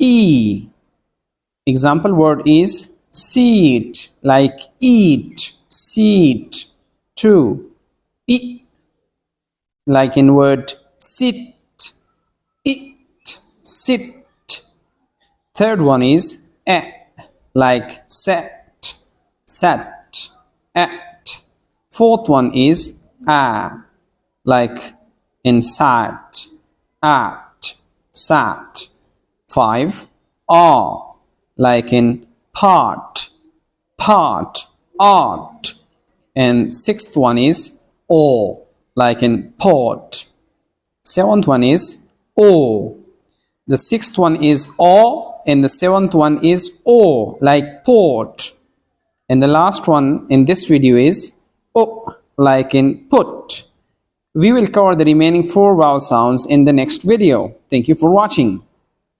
E. Example word is seat, like eat, seat. 2. E, like in word sit, it, sit. Third one is like set, sat, at. Fourth one is like in sat, at, sat. 5. Like in part, art. And sixth one is like in port. Seventh one is O. The sixth one is O, and the seventh one is O, like port. And the last one in this video is O, like in put. We will cover the remaining 4 vowel sounds in the next video. Thank you for watching.